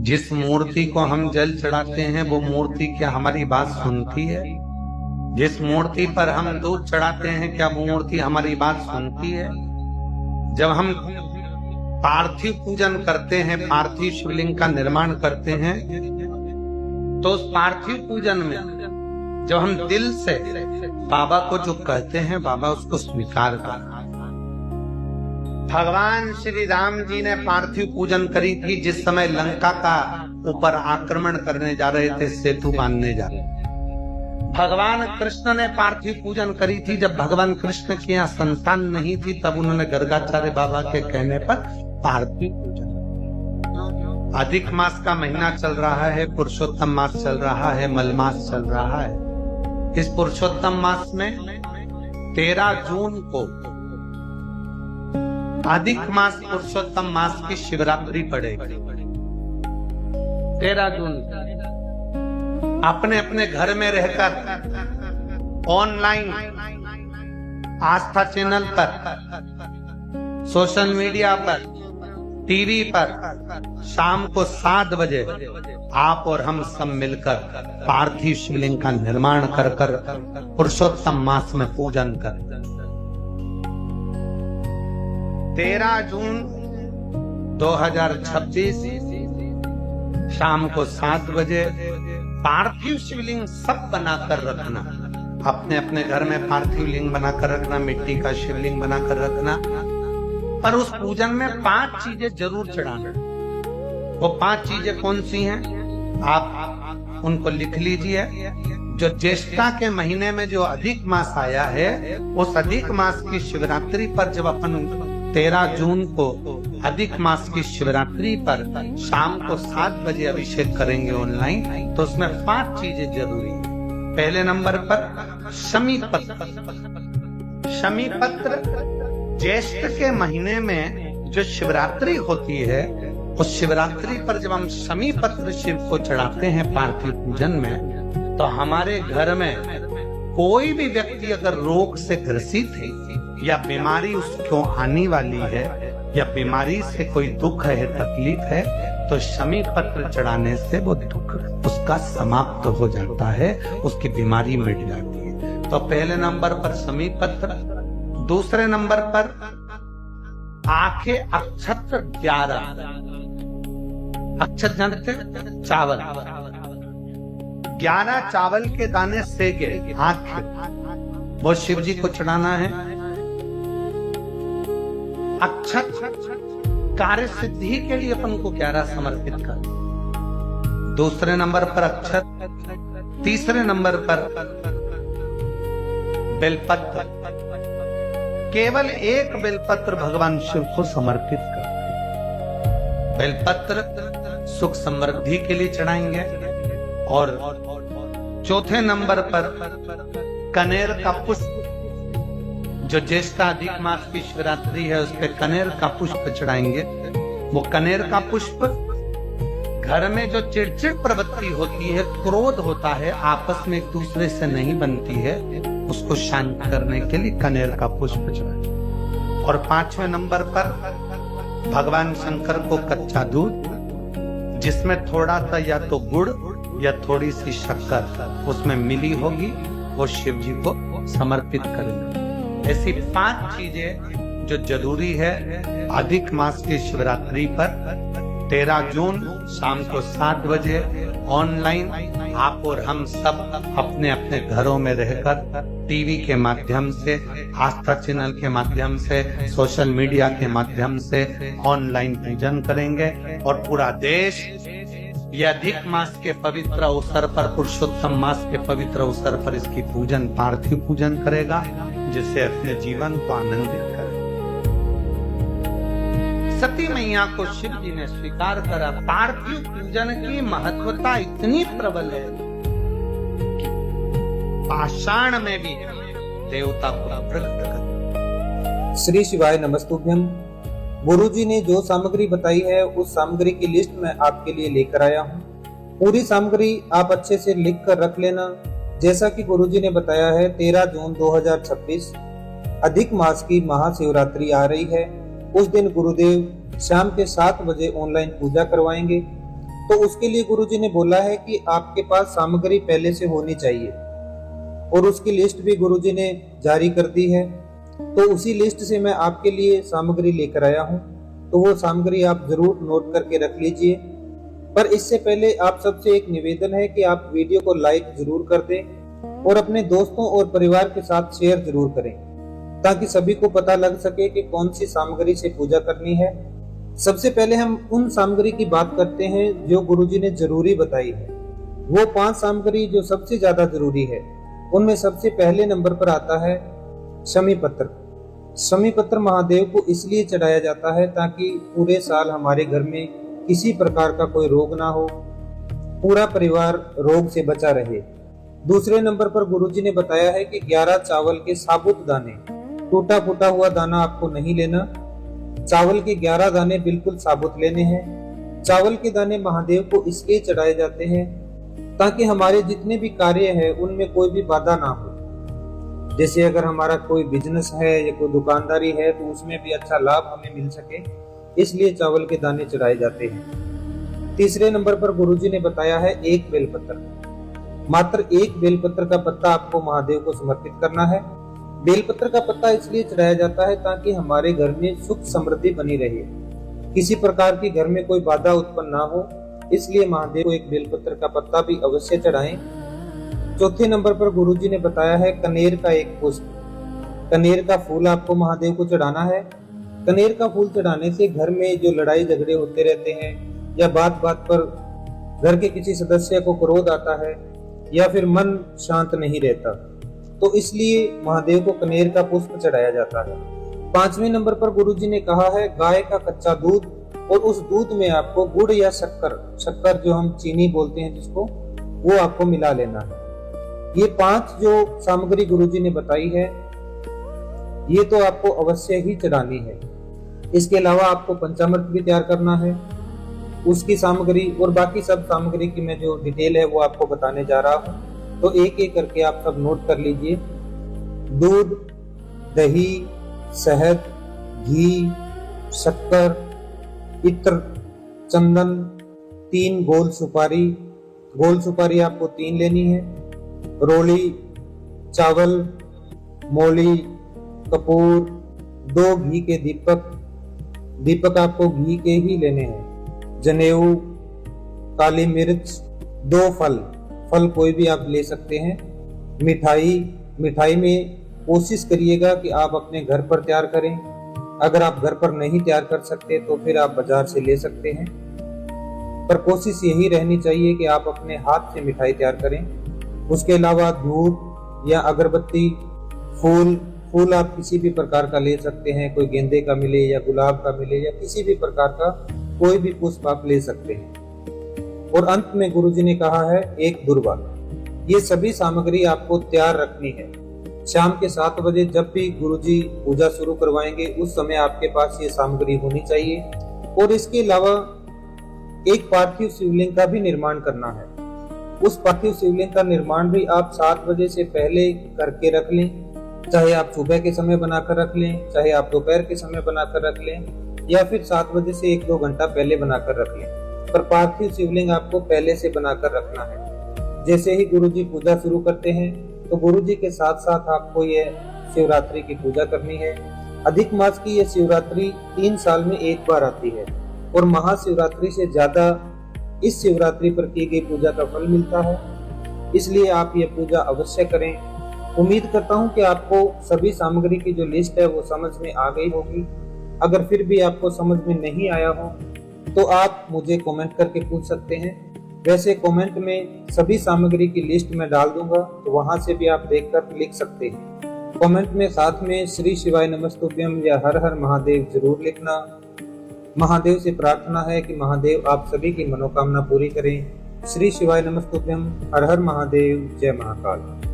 जिस मूर्ति को हम जल चढ़ाते हैं वो मूर्ति क्या हमारी बात सुनती है? जिस मूर्ति पर हम दूध चढ़ाते हैं क्या वो मूर्ति हमारी बात सुनती है? जब हम पार्थिव पूजन करते हैं, पार्थिव शिवलिंग का निर्माण करते हैं, तो उस पार्थिव पूजन में जब हम दिल से बाबा को जो कहते हैं, बाबा उसको स्वीकार कर। भगवान श्री राम जी ने पार्थिव पूजन करी थी जिस समय लंका का ऊपर आक्रमण करने जा रहे थे, सेतु बांधने जा रहे थे। भगवान कृष्ण ने पार्थिव पूजन करी थी जब भगवान कृष्ण के यहाँ संतान नहीं थी, तब उन्होंने गर्गाचार्य बाबा के कहने पर पार्थिव पूजन। अधिक मास का महीना चल रहा है, पुरुषोत्तम मास चल रहा है, मलमास चल रहा है। इस पुरुषोत्तम मास में 13 जून को अधिक मास पुरुषोत्तम मास की शिवरात्रि पड़ेगी। 13 जून अपने अपने घर में रहकर ऑनलाइन आस्था चैनल पर, सोशल मीडिया पर, टीवी पर शाम को 7 बजे आप और हम सब मिलकर पार्थिव शिवलिंग का निर्माण कर पुरुषोत्तम मास में पूजन कर। 13 जून 2026 शाम को 7 बजे पार्थिव शिवलिंग सब बनाकर रखना। अपने अपने घर में पार्थिव लिंग बनाकर रखना, मिट्टी का शिवलिंग बनाकर रखना। पर उस पूजन में 5 चीजें जरूर चढ़ाना। वो 5 चीजें कौन सी हैं? आप उनको लिख लीजिए। जो ज्येष्ठा के महीने में जो अधिक मास आया है, उस अधिक मास की शिवरात्रि पर जब अपन 13 जून को अधिक मास की शिवरात्रि पर शाम को 7 बजे अभिषेक करेंगे ऑनलाइन, तो उसमें 5 चीजें जरूरी है। पहले नंबर पर शमी पत्र। शमी पत्र ज्येष्ठ के महीने में जो शिवरात्रि होती है, उस शिवरात्रि पर जब हम शमी पत्र शिव को चढ़ाते हैं पार्थिव पूजन में, तो हमारे घर में कोई भी व्यक्ति अगर रोग से ग्रसित है या बीमारी उसको आने वाली है या बीमारी से कोई दुख है, तकलीफ है, तो शमी पत्र चढ़ाने से वो दुख उसका समाप्त हो जाता है, उसकी बीमारी मिट जाती है। तो पहले नंबर पर शमी पत्र। दूसरे नंबर पर आखे अक्षत 11। अक्षत जानते? चावल। 11 चावल के दाने सेके आखे, वो शिव जी को चढ़ाना है। अक्षत कार्य सिद्धि के लिए अपन को 11 समर्पित कर। दूसरे नंबर पर अक्षत। तीसरे नंबर पर बेलपत्र। केवल 1 बेलपत्र भगवान शिव को समर्पित कर। बेलपत्र सुख समृद्धि के लिए चढ़ाएंगे। और चौथे नंबर पर कनेर का पुष्प। जो ज्येष्ठा अधिक मास की शिवरात्रि है, उस पे कनेर का पुष्प चढ़ाएंगे। वो कनेर का पुष्प घर में जो चिड़चिड़ प्रवृत्ति होती है, क्रोध होता है, आपस में एक दूसरे से नहीं बनती है, उसको शांत करने के लिए कनेर का पुष्प चढ़ाएंगे। और 5वें नंबर पर भगवान शंकर को कच्चा दूध, जिसमें थोड़ा सा या तो गुड़ या थोड़ी सी शक्कर उसमें मिली होगी, वो शिव जी को समर्पित करेंगे। ऐसी 5 चीजें जो जरूरी है अधिक मास की शिवरात्रि पर 13 जून शाम को 7 बजे ऑनलाइन आप और हम सब अपने अपने घरों में रहकर टीवी के माध्यम से, आस्था चैनल के माध्यम से, सोशल मीडिया के माध्यम से ऑनलाइन पूजन करेंगे। और पूरा देश ये अधिक मास के पवित्र अवसर पर, पुरुषोत्तम मास के पवित्र अवसर पर इसकी पूजन, पार्थिव पूजन करेगा, जिससे अपने जीवन को आनंदित करे। सती मैया को शिव जी ने स्वीकार करा। पार्थिव पूजन की महत्वता इतनी प्रबल है कि पाषाण में भी देवता को प्रकट कर। श्री शिवाय नमस्तुभ्यम। गुरुजी ने जो सामग्री बताई है उस सामग्री की लिस्ट मैं आपके लिए लेकर आया हूँ। पूरी सामग्री आप अच्छे से लिख कर रख लेना। जैसा कि गुरुजी ने बताया है, 13 जून 2026 अधिक मास की महाशिवरात्रि आ रही है। उस दिन गुरुदेव शाम के 7 बजे ऑनलाइन पूजा करवाएंगे। तो उसके लिए गुरुजी ने बोला है कि आपके पास सामग्री पहले से होनी चाहिए, और उसकी लिस्ट भी गुरुजी ने जारी कर दी है। तो उसी लिस्ट से मैं आपके लिए सामग्री लेकर आया हूँ, तो वो सामग्री आप जरूर नोट करके रख लीजिए। पर इससे पहले आप सबसे एक निवेदन है कि आप वीडियो को लाइक जरूर कर दें और अपने दोस्तों और परिवार के साथ शेयर जरूर करें, ताकि सभी को पता लग सके कि कौन सी सामग्री से पूजा करनी है। सबसे पहले हम उन सामग्री की बात करते हैं जो गुरुजी ने जरूरी बताई है। वो 5 सामग्री जो सबसे ज्यादा जरूरी है, उनमें सबसे पहले नंबर पर आता है शमी पत्र। शमी पत्र महादेव को इसलिए चढ़ाया जाता है ताकि पूरे साल हमारे घर में किसी प्रकार का कोई रोग ना हो, पूरा परिवार रोग से बचा रहे। दूसरे नंबर पर गुरुजी ने बताया है कि 11 चावल के साबुत दाने, टूटा फूटा हुआ दाना आपको नहीं लेना। चावल के 11 दाने बिल्कुल साबुत लेने हैं। चावल के दाने महादेव को इसलिए चढ़ाए जाते हैं ताकि हमारे जितने भी कार्य है उनमें कोई भी बाधा ना हो। जैसे अगर हमारा कोई बिजनेस है या कोई दुकानदारी है तो उसमें भी अच्छा लाभ हमें मिल सके, इसलिए चावल के दाने चढ़ाए जाते हैं। तीसरे नंबर पर गुरुजी ने बताया है 1 बेलपत्र। मात्र 1 बेलपत्र का पत्ता आपको महादेव को समर्पित करना है। बेलपत्र का पत्ता इसलिए चढ़ाया जाता है ताकि हमारे घर में सुख समृद्धि बनी रहे, किसी प्रकार की घर में कोई बाधा उत्पन्न ना हो, इसलिए महादेव को 1 बेलपत्र का पत्ता भी अवश्य चढ़ाएं। चौथे नंबर पर गुरुजी ने बताया है कनेर का 1 पुष्प। कनेर का फूल आपको महादेव को चढ़ाना है। कनेर का फूल चढ़ाने से घर में जो लड़ाई झगड़े होते रहते हैं या बात बात पर घर के किसी सदस्य को क्रोध आता है या फिर मन शांत नहीं रहता, तो इसलिए महादेव को कनेर का पुष्प चढ़ाया जाता है। 5वें नंबर पर गुरुजी ने कहा है गाय का कच्चा दूध, और उस दूध में आपको गुड़ या शक्कर जो हम चीनी बोलते हैं जिसको, वो आपको मिला लेना है। ये 5 जो सामग्री गुरुजी ने बताई है ये तो आपको अवश्य ही चढ़ानी है। इसके अलावा आपको पंचामृत भी तैयार करना है, उसकी सामग्री और बाकी सब सामग्री की मैं जो डिटेल है वो आपको बताने जा रहा हूँ, तो एक एक करके आप सब नोट कर लीजिए। दूध, दही, शहद, घी, शक्कर, इत्र, चंदन, 3 गोल सुपारी आपको 3 लेनी है। रोली, चावल, मौली, कपूर, 2 घी के दीपक आपको घी के ही लेने हैं। जनेऊ, काली मिर्च, 2 फल कोई भी आप ले सकते हैं। मिठाई में कोशिश करिएगा कि आप अपने घर पर तैयार करें। अगर आप घर पर नहीं तैयार कर सकते तो फिर आप बाजार से ले सकते हैं, पर कोशिश यही रहनी चाहिए कि आप अपने हाथ से मिठाई तैयार करें। उसके अलावा धूप या अगरबत्ती, फूल आप किसी भी प्रकार का ले सकते हैं, कोई गेंदे का मिले या गुलाब का मिले या किसी भी प्रकार का कोई भी पुष्प आप ले सकते हैं। और अंत में गुरुजी ने कहा है 1 दुर्वा। ये सभी सामग्री आपको तैयार रखनी है। शाम के 7 बजे जब भी गुरुजी पूजा शुरू करवाएंगे उस समय आपके पास ये सामग्री होनी चाहिए। और इसके अलावा एक पार्थिव शिवलिंग का भी निर्माण करना है। उस पार्थिव शिवलिंग का निर्माण भी आप 7 बजे से पहले करके रख लें, चाहे आप सुबह के समय बनाकर रख लें, चाहे आप दोपहर के समय बनाकर रख लें, या फिर 7 बजे से 1-2 घंटा पहले बनाकर रख लें, पर पार्थिव शिवलिंग आपको पहले से बनाकर रखना है। जैसे ही गुरुजी पूजा शुरू करते हैं तो गुरुजी के साथ साथ आपको ये शिवरात्रि की पूजा करनी है। अधिक मास की यह शिवरात्रि 3 साल में 1 बार आती है, और महाशिवरात्रि से ज्यादा इस शिवरात्रि पर की गई पूजा का फल मिलता है, इसलिए आप ये पूजा अवश्य करें। उम्मीद करता हूँ कि आपको सभी सामग्री की जो लिस्ट है वो समझ में आ गई होगी। अगर फिर भी आपको समझ में नहीं आया हो तो आप मुझे कमेंट करके पूछ सकते हैं। वैसे कमेंट में सभी सामग्री की लिस्ट में डाल दूंगा, तो वहां से भी आप देखकर लिख सकते हैं। कमेंट में साथ में श्री शिवाय नमस्तुभ्यम या हर हर महादेव जरूर लिखना। महादेव से प्रार्थना है कि महादेव आप सभी की मनोकामना पूरी करें। श्री शिवाय नमस्तुभ्यम, हर हर महादेव, जय महाकाल।